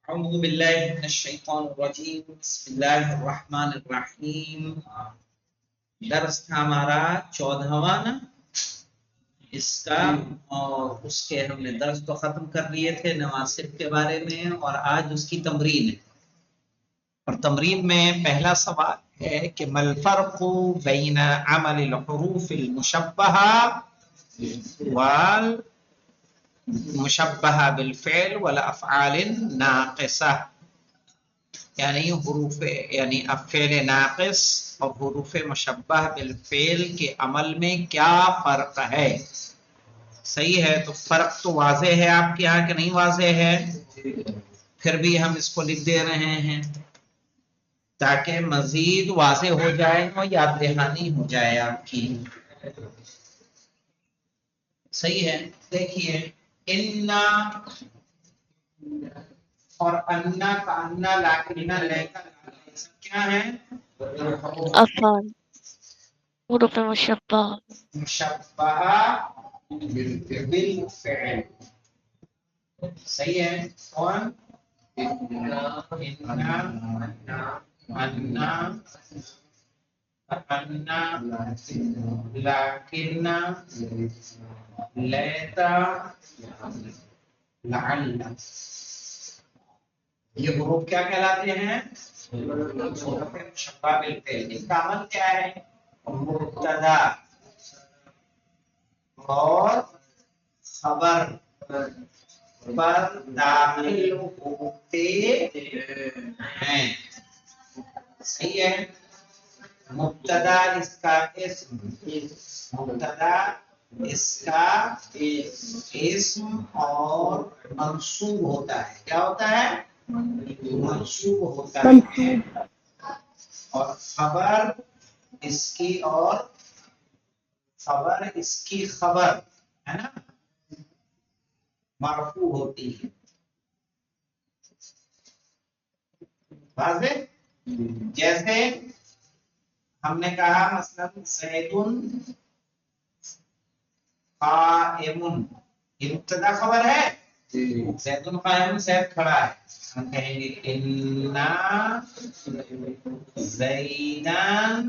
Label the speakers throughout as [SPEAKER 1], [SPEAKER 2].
[SPEAKER 1] اعوذ باللہ من الشیطان الرجیم بسم اللہ الرحمن الرحیم۔ درس تھا ہمارا 14واں نا اس کا، اور اس کے ہم نے درس تو ختم کر لیے تھے نواسب کے بارے میں، اور آج اس کی تمرین ہے۔ اور تمرین میں پہلا سوال ہے کہ ما الفرق بین عمل الحروف المشبہہ مشبہ بالفعل والافعال الناقصہ، یعنی حروف یعنی فعل ناقص اور حروف مشبہ بالفعل کے عمل میں کیا فرق ہے؟ صحیح ہے، تو فرق تو واضح ہے آپ کے یہاں کہ نہیں واضح ہے؟ پھر بھی ہم اس کو لکھ دے رہے ہیں تاکہ مزید واضح ہو جائے اور یاد دہانی ہو جائے آپ کی۔ صحیح ہے، دیکھیے انا اور انا کا انا لاکنہ لے کا سب کیا ہے؟
[SPEAKER 2] افعال حروف مشبہ
[SPEAKER 1] مشبہ بالفعل۔ صحیح ہے، کون؟ انا لاکنہ لیتا لعل، یہ حروف کیا کہلاتے ہیں؟ حروف مشبہ بالفعل۔ اس کا عمل کیا ہے؟ مبتدا اور خبر پر داخل ہوتے ہیں۔ صحیح ہے، مبتدا اس کا اسم، مبتدا اس کا اسم اور منصوب ہوتا ہے۔ کیا ہوتا ہے؟ منصوب ہوتا ہے، اور خبر اس کی، اور خبر اس کی خبر ہے نا مرفوع ہوتی ہے۔ واضح؟ جیسے ہم نے کہا مثلا زید قائم، یہ مبتدا خبر ہے، زید قائم، زید کھڑا ہے، ہم کہیں گے انا زیدان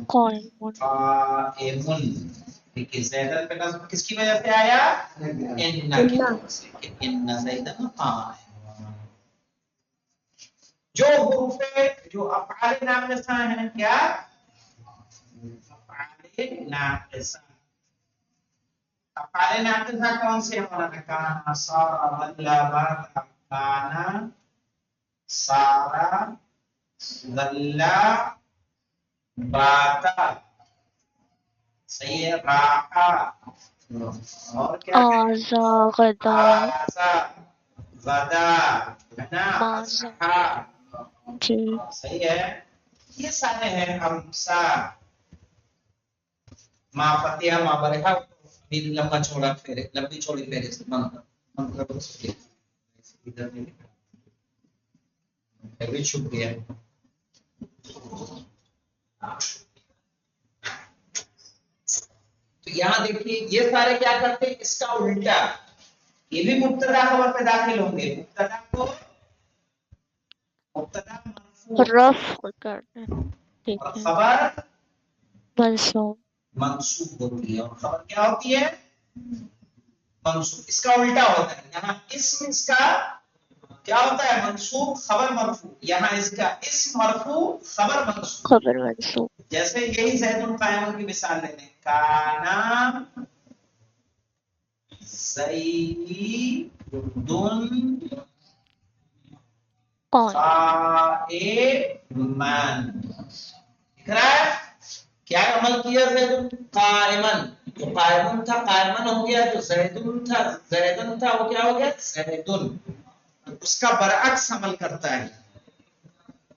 [SPEAKER 2] قائم
[SPEAKER 1] قائم۔ دیکھیے زیدن پہ نصب کس کی وجہ سے آیا؟ انا کی وجہ سے، کہ ان زیدن قائم۔ جو حروف جو افعال ناقصہ ہیں، کیا افعال ناقصہ؟ افعال ناقصہ کون سے؟ مولانا کانا صار ظل بات کانا سارا ظل باتا، صحیح ہے، راحا، اور کیا ہے؟
[SPEAKER 2] آزا غدا
[SPEAKER 1] آزا غدا، ہے نا،
[SPEAKER 2] مازا
[SPEAKER 1] اصحا،
[SPEAKER 2] جی
[SPEAKER 1] صحیح ہے۔ یہ سارے ہیں امسا، ما فتح ما برہا، لمبا چوڑا پھیرے، لمبی چوڑی پھیرے سے بھی چھپ گیا۔ تو یہاں دیکھیے یہ سارے کیا کرتے ہیں؟ اس کا الٹا، یہ بھی مبتدا خبر پہ داخل ہوں گے۔ مبتدا کو مبتدا مرفوع
[SPEAKER 2] رفع کرنا، ٹھیک
[SPEAKER 1] اور
[SPEAKER 2] ہے،
[SPEAKER 1] خبر
[SPEAKER 2] منصوب
[SPEAKER 1] منصوب ہوتی ہے، اور خبر کیا ہوتی ہے؟ منصوب۔ اس کا الٹا ہوتا ہے، یہاں اسم اس کا کیا ہوتا ہے؟ منصوب، خبر مرفوع، یہاں اس کا اسم مرفوع، خبر منصوب۔
[SPEAKER 2] خبر منصوب
[SPEAKER 1] جیسے یہی زید قائم کی مثال لے لیں، کانا زیدن قائمن، دکھ رہا ہے کیا عمل کیا؟ زید قائمن، جو قائمن تھا قائمن ہو گیا، جو زیدن تھا زیدن تھا وہ کیا ہو گیا؟ زیدن۔ اس کا برعکس عمل کرتا ہے،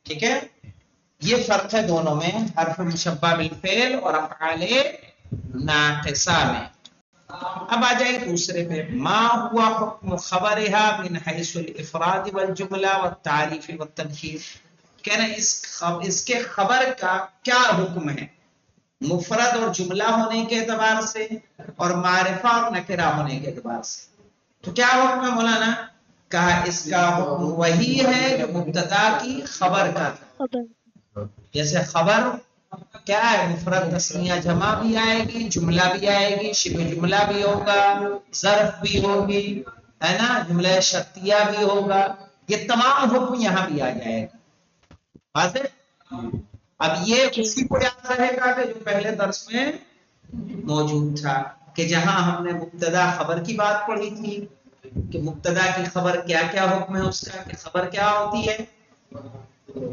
[SPEAKER 1] ٹھیک ہے۔ یہ فرق ہے دونوں میں، حرف مشبہ بالفعل اور افعال ناقصہ میں۔ اب آ جائے دوسرے پہ، ما ہوا حکم خبرها من حیث الافراد والجملہ والتعریف والتنکیر، کہہ رہے ہیں اس کے خبر کا کیا حکم ہے مفرد اور جملہ ہونے کے اعتبار سے، اور معرفہ اور نکرہ ہونے کے اعتبار سے۔ تو کیا حکم ہے مولانا؟ کہا اس کا حکم وہی ہے جو مبتدا کی خبر کا تھا.
[SPEAKER 2] خبر
[SPEAKER 1] جیسے خبر کیا ہے، مفرد تثنیہ جمع بھی آئے گی، جملہ بھی آئے گی، شبہ جملہ بھی ہوگا، ظرف بھی ہوگی، ہے نا، جملہ شرطیہ بھی ہوگا. یہ تمام حکم یہاں بھی آ جائے گا. واضح؟ اب یہ
[SPEAKER 2] جی
[SPEAKER 1] اسی کو یاد رہے گا کہ جو پہلے درس میں موجود تھا، کہ جہاں ہم نے مبتدا خبر کی بات پڑھی تھی کہ مبتدا کی خبر کیا کیا حکم ہے اس کا، کہ خبر کیا ہوتی ہے،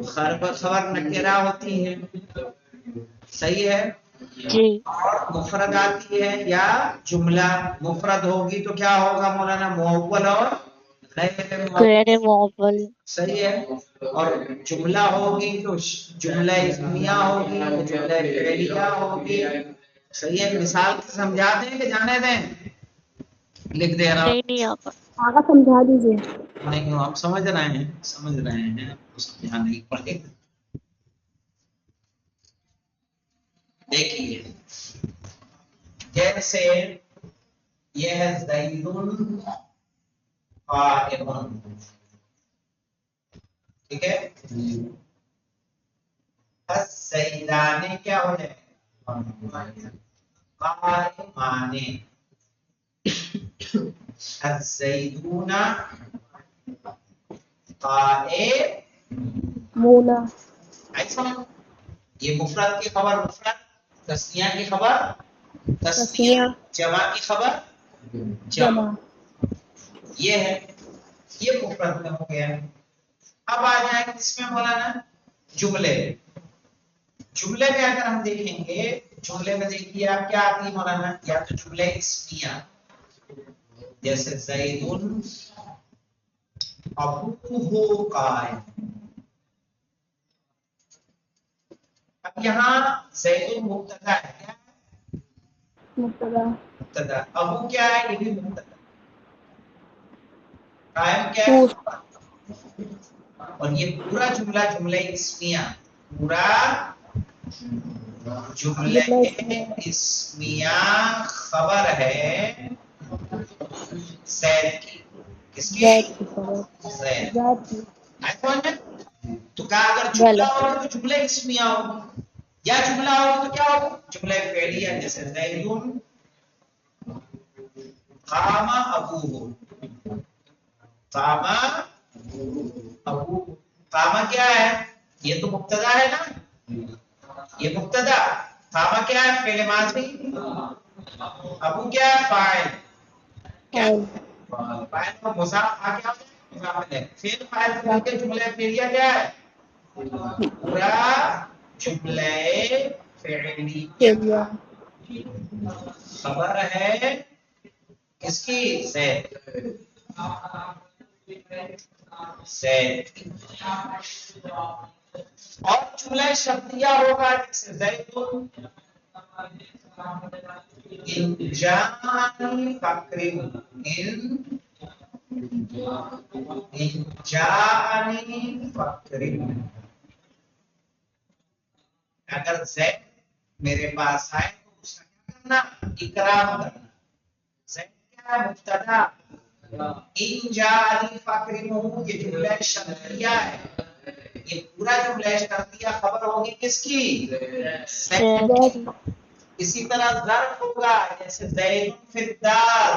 [SPEAKER 1] خبر نکرہ ہوتی ہے، صحیح ہے،
[SPEAKER 2] جی
[SPEAKER 1] اور مفرد آتی ہے یا جملہ. مفرد ہوگی تو کیا ہوگا مولانا، مؤول اور غیر مؤول.
[SPEAKER 2] غیر معول
[SPEAKER 1] صحیح ہے. اور جملہ ہوگی تو جملہ اسمیہ ہوگی، جملہ فعلیہ ہوگی. صحیح ہے. مثال سمجھا دیں کہ جانے دیں، لکھ دے رہا ہوں.
[SPEAKER 2] نہیں آپا.
[SPEAKER 3] آگا سمجھا دیجیے.
[SPEAKER 1] نہیں ہم سمجھ رہے ہیں، سمجھ رہے ہیں، سمجھانا نہیں پڑے گا. دیکھیے جیسے یہ ہے زید قائم، ٹھیک ہے. الزیدان کیا ہو جائے قائمان، الزیدون قائمون.
[SPEAKER 3] مولا
[SPEAKER 1] ایسا یہ مفرد کی خبر مفرد، تثنیہ کی خبر تثنیہ،
[SPEAKER 3] تسنیہ
[SPEAKER 1] جمع کی خبر جمع.
[SPEAKER 3] جمع.
[SPEAKER 1] یہ ہے، یہ مفرد میں ہو گیا. اب آ جائیں گے اس میں مولانا جملے. جملے میں اگر ہم دیکھیں گے، جملے میں دیکھیے آپ کیا آتی ہے مولانا، یا تو جملے اسمیہ جیسے زید ابوہ قائم. اب یہاں زید مبتدا ہے، کیا ہے؟
[SPEAKER 3] مبتدا.
[SPEAKER 1] مبتدا. ابو کیا ہے؟ یہ بھی مبتدا. قائم کیا
[SPEAKER 3] پور.
[SPEAKER 1] ہے؟ اور یہ پورا جملہ جملہ اسمیہ، پورا جملہ
[SPEAKER 3] جملہ اسمیہ.
[SPEAKER 1] اسمیہ خبر ہے زید کی. کس کی؟
[SPEAKER 3] زید کی خبر.
[SPEAKER 1] زید.
[SPEAKER 3] زید کی.
[SPEAKER 1] تو کہا اگر جملہ
[SPEAKER 3] بلى.
[SPEAKER 1] ہوگا تو جملہ اسمیہ ہوگی، یا جملہ ہوگا تو کیا ہوگا، جملہ فعلیہ. جیسے زید قام ابوہ، قام ابوہ. قام کیا ہے؟ یہ تو مبتدا ہے نا، یہ مبتدا. قام کیا ہے؟ فعل ماضی. ابو کیا ہے؟ فاعل. کیا
[SPEAKER 3] فاعل.
[SPEAKER 1] فاعل کو مضاف آ کیا مضاف ہے. فعل فاعل سے مل کے جملہ فعلیہ کیا ہے؟ پورا جملہ فعلیہ
[SPEAKER 3] فعلیہ.
[SPEAKER 1] خبر ہے کس کی؟ زید. زید کی. اور جملہ شرطیہ ہوگا جیسے زید ان جاءنی فاکرم، ان جاءنی فاکرم. اگر زید میرے پاس آئے تو اس کا کیا کرنا؟ اکرام کرنا. زید کیا ہے؟ مبتدا. ان جاءنی فاکرم یہ جملہ شرطیہ ہے. یہ پورا جملہ شرطیہ خبر ہوگی کس کی؟ زید
[SPEAKER 3] زید.
[SPEAKER 1] کی. اسی طرح ظرف ہوگا جیسے زید فی الدار،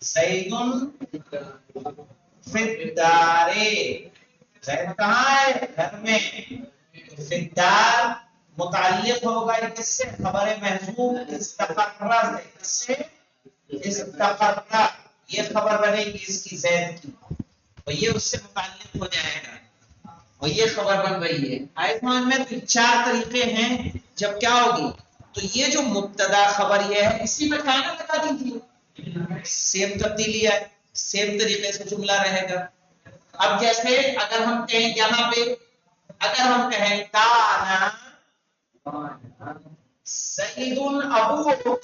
[SPEAKER 1] زید فی الدار. زید کہاں ہے؟ گھر میں. فی الدار متعلق ہوگا کس سے؟ خبر محذوف استقرہ سے. کس سے؟ استقرہ. یہ خبر بنے گی اس کی زید کی، اور یہ اس سے متعلق ہو جائے گا، اور یہ خبر بن رہی ہے. آیتمان میں تو 4 طریقے ہیں جب کیا ہوگی. تو یہ جو مبتدا خبر یہ ہے، اسی میں کھانا لگا دیجیے، سیم تبدیلی ہے، سیم طریقے سے جملہ رہے گا. اب جیسے اگر ہم کہیں یہاں پہ، اگر ہم کہیں کانا سید ابوہ،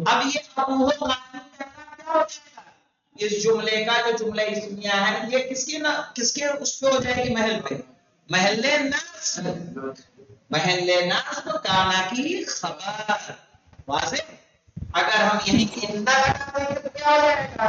[SPEAKER 1] اب یہ ابوہ قائم کرنا کیا ہو جائے گا؟ اس جملے کا جو جملہ اسمیہ ہے یہ کس کے اس پہ ہو جائے گی؟ محل پہ، محل نصب. محل نصب کانا کی خبر. واضح؟ اگر ہم یہیں اندہ لگا دیں گے تو کیا ہو جائے گا؟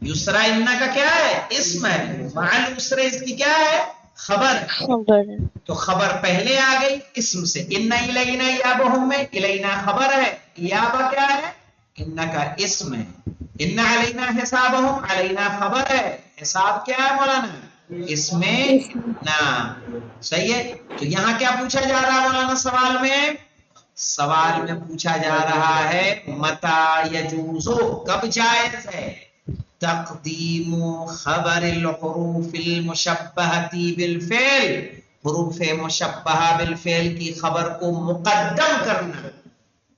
[SPEAKER 1] یسرا انا کا کیا ہے؟ اسم ہے. مع العسر اس کی کیا ہے؟ خبر.
[SPEAKER 2] خبر.
[SPEAKER 1] تو خبر پہلے آ گئی اسم سے. ان الینا ایابہم میں الینا خبر ہے، ایابہ کیا ہے؟ ان کا اسم ہے. ان علینا حسابہم علینا خبر ہے، حساب کیا ہے مولانا؟ اسم نا. صحیح ہے. تو یہاں کیا پوچھا جا رہا ہے مولانا سوال میں؟ سوال میں پوچھا جا رہا ہے متا یجوز، کب جائز ہے تقدیم خبر الحروف المشبہۃ بالفعل، حروف مشبہہ بالفعل کی خبر کو مقدم کرنا.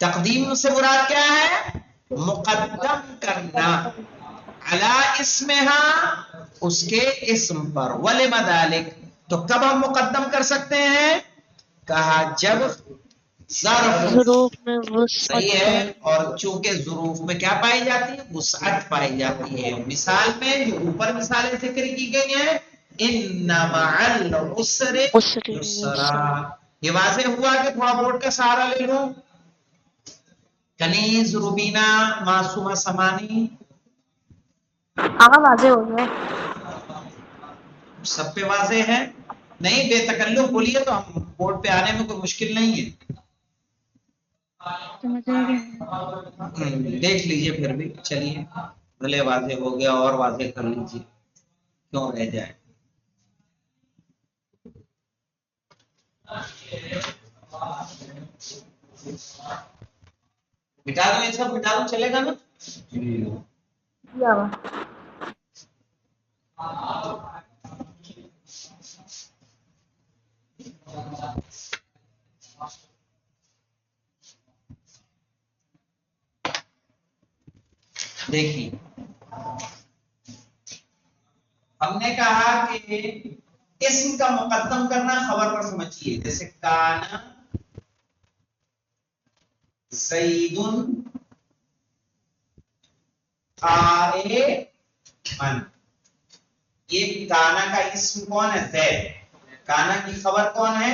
[SPEAKER 1] تقدیم سے مراد کیا ہے؟ مقدم کرنا. علی اسمہا، اس کے اسم پر. ولم ذالک، تو کب ہم مقدم کر سکتے ہیں؟ کہا جب ظرف.
[SPEAKER 2] ظروف میں وسعت
[SPEAKER 1] صحیح ہے.
[SPEAKER 2] پائے.
[SPEAKER 1] اور چونکہ ظروف میں کیا پائی جاتی ہے؟ وسعت پائی جاتی ہے. مثال میں جو اوپر مثالیں ذکر کی گئی ہیں، ان مع العسر
[SPEAKER 2] عسر
[SPEAKER 1] یسرا، یہ واضح ہوا کہ تھوڑا بورڈ کا سہارا لے لوں. کنیز، روبینہ، معصومہ سمانی،
[SPEAKER 3] آغا واضح ہو گیا.
[SPEAKER 1] سب پہ واضح ہے؟ نہیں بے تکلف بولیے تو ہم بورڈ پہ آنے میں کوئی مشکل نہیں ہے.
[SPEAKER 2] سمجھ آ گیا.
[SPEAKER 1] دیکھ لیجئے پھر بھی. چلیے بھلے واضح ہو گیا اور واضح کر لیجئے، کیوں رہ جائے. مٹا دوں یہ سب، مٹا دوں چلے گا نا؟
[SPEAKER 3] کیا ہوا؟
[SPEAKER 1] دیکھیے ہم نے کہا کہ اسم کا مقدم کرنا خبر پر سمجھیے. جیسے کانا زیدن قائمن، یہ کانا کا اسم کون ہے؟ زید. کانا کی خبر کون ہے؟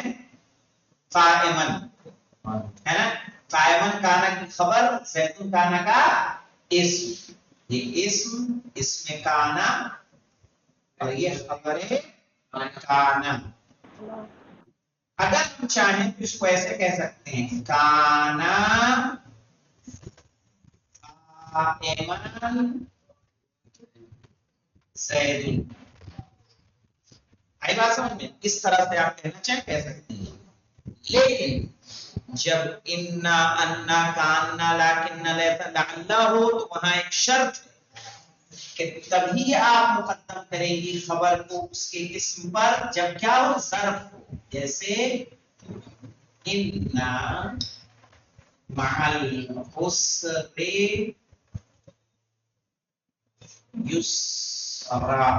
[SPEAKER 1] قائمن ہے نا. قائمن کانا کی خبر، زیدن کانا کا اسم. یہ اسم کانا اور یہ خبر کانا. اگر ہم چاہیں تو اس کو ایسے کہہ سکتے ہیں کانا قائمن زیدن. آئی بات سمجھ میں؟ اس طرح سے آپ کہنا چاہیں کہہ سکتے ہیں. لیکن جب انا انا کانا لاکن لعلہ ہو تو وہاں ایک شرط ہے کہ تبھی آپ مقدم کریں گی خبر کو اس کے اسم پر جب کیا ہو؟ ظرف ہو. جیسے انا مع العسر یسرا،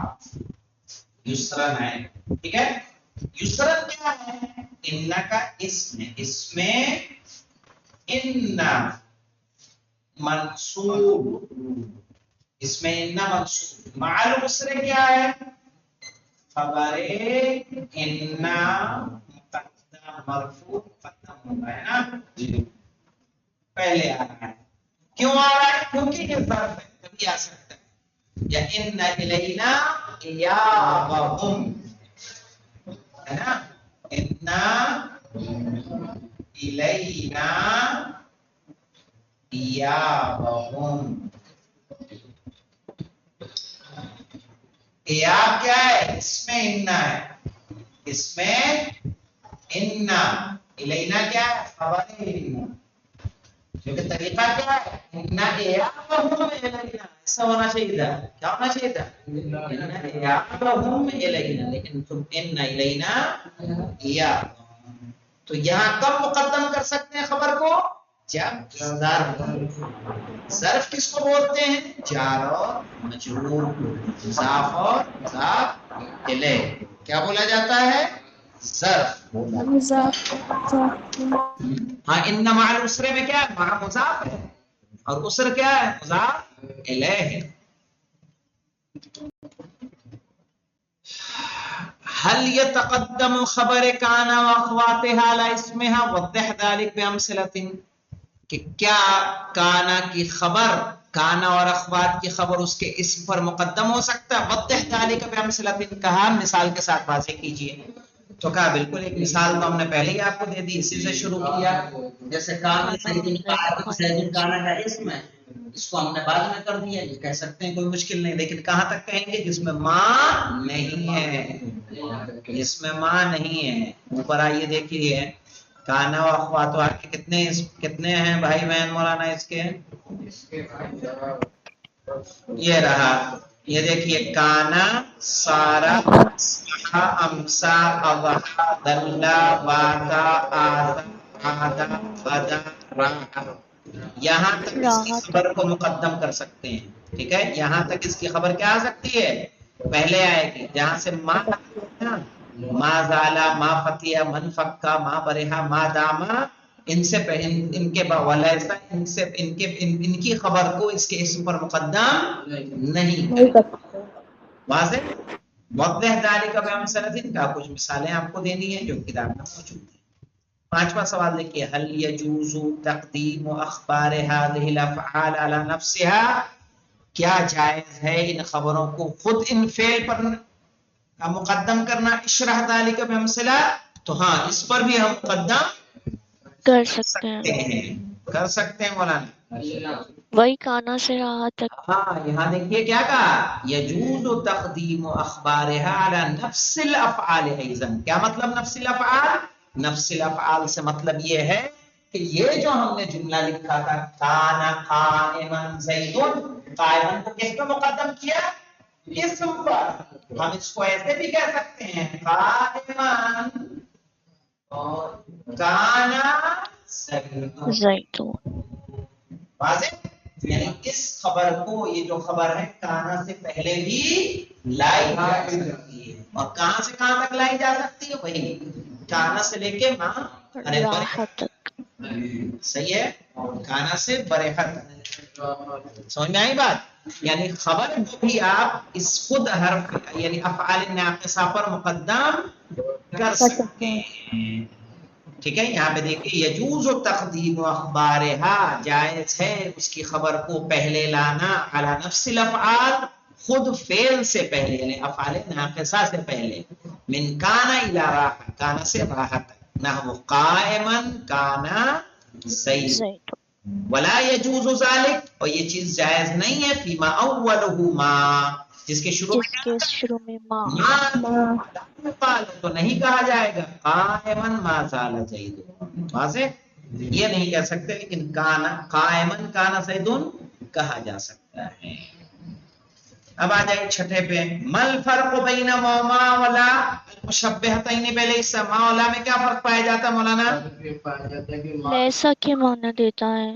[SPEAKER 1] یسرن ہے. ٹھیک ہے. یسرن کیا ہے؟ ان کا اسم ہے. اس میں ان منصوب، اس میں ان منصوب. مع العسر کیا ہے؟ خبر ان مقدم مرفوع مقدم ہوتا ہے نا جی، پہلے آ رہا ہے. کیوں آ رہا ہے؟ کیونکہ یہ ظرف ہے، کبھی آ سکتا ہے. یا ان الینا ایابہم ہے نا. ان الینا ایابہم. ایاب کیا ہے؟ اس میں اننا ہے. اس میں اننا. الینا کیا ہے؟ خبر اننا. کیونکہ طریقہ کیا ہے؟ اننا ایابہم الینا. ایسا ہونا چاہیے تھا. کیا ہونا چاہیے تھا؟ اننا ایابہم الینا. لیکن تم اننا الینا ایابہم. تو یہاں کب مقدم کر سکتے ہیں خبر کو؟ جب ظرف. ظرف کس کو بولتے ہیں؟ جار اور مجرور، مضاف اور مضاف الیہ. کیا بولا جاتا ہے؟ ظرف. ہاں ان مع العسر میں کیا ہے؟ مع مضاف ہے اور عسر کیا ہے؟ مضاف الیہ ہے. هل يتقدم خبر كان واخواتها على اسمها؟ وضح ذلك بامثله. کہ کیا کانا کی خبر کانا اور اخوات کی خبر اس کے اسم پر مقدم ہو سکتا ہے. وضح ذالک بامثلۃ، کہا مثال کے ساتھ واضح کیجئے. تو کہا بالکل ایک مثال تو ہم نے پہلے ہی آپ کو دے دی، اسی سے شروع کیا. جیسے کانا زید قائم، زید کانا کا اسم ہے، اس کو ہم نے بعد میں کر دیا. یہ کہہ سکتے ہیں کوئی مشکل نہیں، لیکن کہاں تک کہیں گے؟ جس میں ماں نہیں ہے، جس میں ماں نہیں ہے. اوپر آئیے دیکھیے کانا و اخوات کے کتنے ہیں بھائی بہن مولانا اس کے؟ یہ رہا، یہ دیکھیے کانا سارا امسا اضحا دلہ باتا آتا آدا بدا راحا. یہاں تک اس کی خبر کو مقدم کر سکتے ہیں. ٹھیک ہے، یہاں تک اس کی خبر کیا آ سکتی ہے؟ پہلے آئے گی. جہاں سے ما زالا، ما فتیا، من فکا، ما برہا، ما داما، ان سے ان کے ولیسا، ان کی خبر کو اس کے اسم پر مقدم نہیں کریں. واضح؟ وضح ذالک بامثلۃ کا کچھ مثالیں آپ کو دینی ہیں جو کتاب میں موجود ہیں. 5واں سوال دیکھیے، هل يجوز تقدیم اخبار هذه الافعال على نفسها؟ کیا جائز ہے ان خبروں کو خود ان فعل پر مقدم کرنا؟ اشرح ذالک بامثلہ، تو ہاں اس پر بھی ہم مقدم
[SPEAKER 2] کر سکتے ہیں.
[SPEAKER 1] کر سکتے ہیں مولانا.
[SPEAKER 2] وہی کانا سے رہا تک.
[SPEAKER 1] ہاں یہاں دیکھیے کیا کہا، یجوز تقدیم اخبارها على نفس الافعال ایضا. کیا مطلب نفس الافعال؟ نفس الافعال سے مطلب یہ ہے کہ یہ جو ہم نے جملہ لکھا تھا کانا قائما زید، قائما کو کس پہ مقدم کیا؟ اسم پر. ہم اس کو ایسے بھی کہہ سکتے ہیں قائما کانا
[SPEAKER 2] زیتون.
[SPEAKER 1] واضح؟ یعنی اس خبر کو، یہ جو خبر ہے کانا سے پہلے بھی لائی جا سکتی ہے. اور کہاں سے کہاں تک لائی جا سکتی ہے؟ وہی کانا سے لے کے ماں
[SPEAKER 2] راحہ تک.
[SPEAKER 1] صحیح ہے، کانا سے برحت. سمجھ میں آئی بات؟ یعنی خبر کو بھی آپ اس خود حرف یعنی افعال ناقصہ پر مقدم کر سکتے ہیں. ٹھیک ہے، یہاں پہ دیکھیے یجوز تقدیم اخبارها، جائز ہے اس کی خبر کو پہلے لانا علی نفس الافعال، خود فعل سے پہلے، یعنی افعال ناقصہ سے پہلے. من کانا الی راحہ، کانا سے راحہ تک. نحو قائما کانا زید. ولا یجوز ذلک، اور یہ چیز جائز نہیں ہے فیما اولہ ما، جس کے شروع
[SPEAKER 2] جس کے شروع میں ماں.
[SPEAKER 1] قال، تو نہیں کہا جائے گا قائما ما زال زید. واضح؟ یہ نہیں کہہ سکتے، لیکن کانا قائما کانا زید کہا جا سکتا ہے. اب آ جائے چھٹے پہ، مل فرق بین ما ولا المشبہتین بلیس. ما ولا میں کیا فرق پایا جاتا ہے مولانا؟
[SPEAKER 2] لیسا کے معنی دیتا ہے.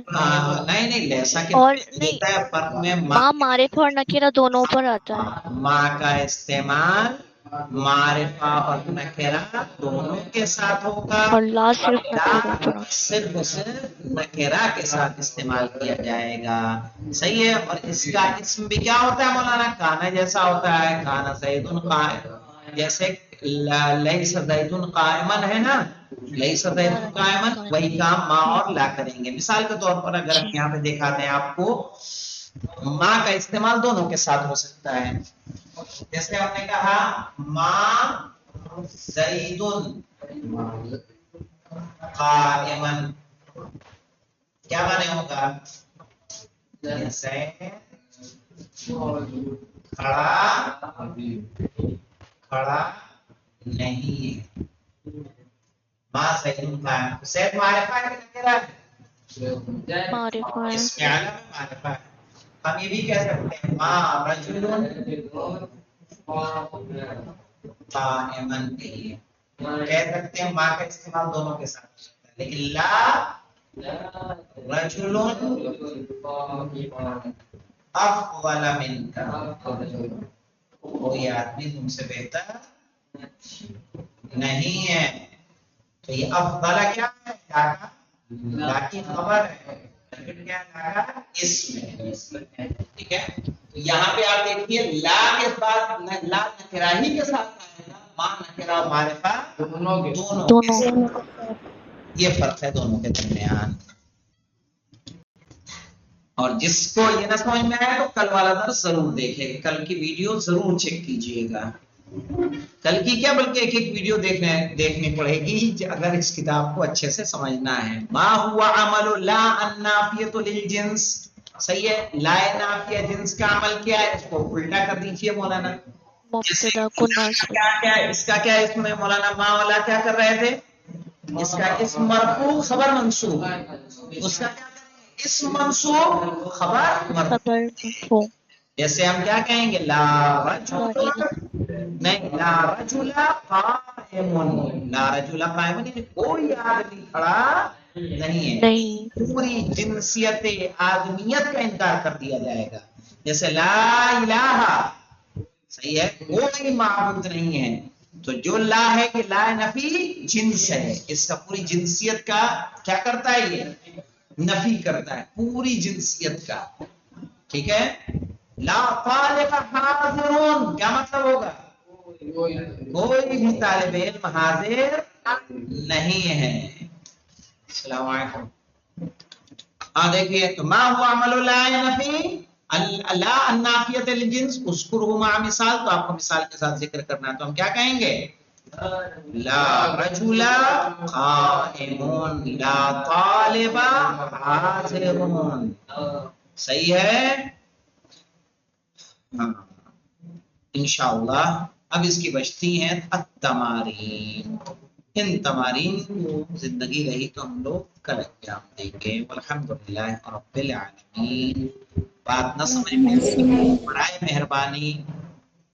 [SPEAKER 1] نہیں لیسا کے
[SPEAKER 2] اور
[SPEAKER 1] دیتا ہے. فرق میں
[SPEAKER 2] ماں معرفہ اور نکرہ دونوں پر آتا ہے.
[SPEAKER 1] ماں کا استعمال معرفہ اور نکرہ دونوں کے ساتھ ہوگا،
[SPEAKER 2] اور لا صرف نکرہ پر.
[SPEAKER 1] صرف نکرہ کے ساتھ استعمال کیا جائے گا. صحیح ہے. اور اس کا اسم بھی کیا ہوتا ہے مولانا؟ کانا جیسا ہوتا ہے. کانا زید قائم، جیسے لیس زید قائما ہے نا، لیس زید قائما، وہی کام ماں اور لا کریں گے. مثال کے طور پر اگر ہم یہاں پہ دکھاتے ہیں آپ کو، ماں کا استعمال دونوں کے ساتھ ہو سکتا ہے. جیسے ہم نے کہا ماں زید قائما، کیا معنی ہوگا؟ جیسے کھڑا نہیں ہے. ماں زید قائما، زید معرفہ ہے کہ نکرہ ہے؟
[SPEAKER 2] معرفہ ہے.
[SPEAKER 1] اس میں عالم معرفہ ہے. ہم یہ بھی کہہ سکتے ہیں ماں رجل قائما کہیے، کہہ سکتے ہیں. ماں کا استعمال دونوں کے ساتھ ہو سکتا ہے. لیکن لا رجل افضل منک، کوئی آدمی تم سے بہتر نہیں ہے. تو یہ افضل کیا ہے؟ لا کی خبر ہے، لیکن کیا ہے؟ اسم ہے. ٹھیک ہے، تو یہاں پہ آپ دیکھیے لا کے ساتھ، لا نکرہ ہی کے ساتھ آئے گا، ماں نکرہ معرفہ دونوں. یہ فرق ہے دونوں کے درمیان. اور جس کو یہ نہ سمجھ میں آئے تو کل والا درس ضرور دیکھے، کل کی ویڈیو ضرور چیک کیجئے گا، کل کی کیا بلکہ ایک ایک ویڈیو دیکھنی پڑے گی اگر اس کتاب کو اچھے سے سمجھنا ہے۔ ما ہوا عمل لا النافیۃ للجنس، صحیح ہے، لا نافیہ جنس کا عمل کیا ہے، اس کو الٹا کر دیجئے مولانا۔
[SPEAKER 2] مبتدا کو ناصب،
[SPEAKER 1] اس کا کیا اسم ہے مولانا؟ ما والا کیا کر رہے تھے؟ اس کا اسم مرفوع خبر منصوب، اس کا کیا اسم منصوب خبر مرفوع۔
[SPEAKER 2] خبر مرفوع،
[SPEAKER 1] جیسے ہم کیا کہیں گے؟ لا رجل، نہیں لا رجل قائم، لا رجل قائم یعنی کوئی آدمی کھڑا نہیں ہے،
[SPEAKER 2] نہیں،
[SPEAKER 1] پوری جنسیت آدمیت کا انکار کر دیا جائے گا۔ جیسے لا الہ، صحیح ہے، کوئی معبود نہیں ہے، تو جو لا ہے کہ لا نفی جنس ہے، اس کا پوری جنسیت کا کیا کرتا ہے؟ یہ نفی کرتا ہے پوری جنسیت کا، ٹھیک ہے۔ لا طالب حاضرون، کیا مطلب ہوگا؟ کوئی بھی طالب علم حاضر نہیں ہے۔ السلام علیکم۔ ہاں دیکھیے، تو ما ہوا عمل لا نفی لا النافیۃ للجنس اذکرہ مع مثال، تو آپ کو مثال کے ساتھ ذکر کرنا ہے، تو ہم کیا کہیں گے؟ لا رجل قائم، لا طالب حاضر، صحیح ہے۔ ہاں انشاءاللہ اب اس کی بچتی ہیں التمارین، ان تمارین کو زندگی رہی تو ہم لوگ کل انجام دیں گے۔ والحمدللہ رب العالمین۔ بات نہ سمجھ میں برائے مہربانی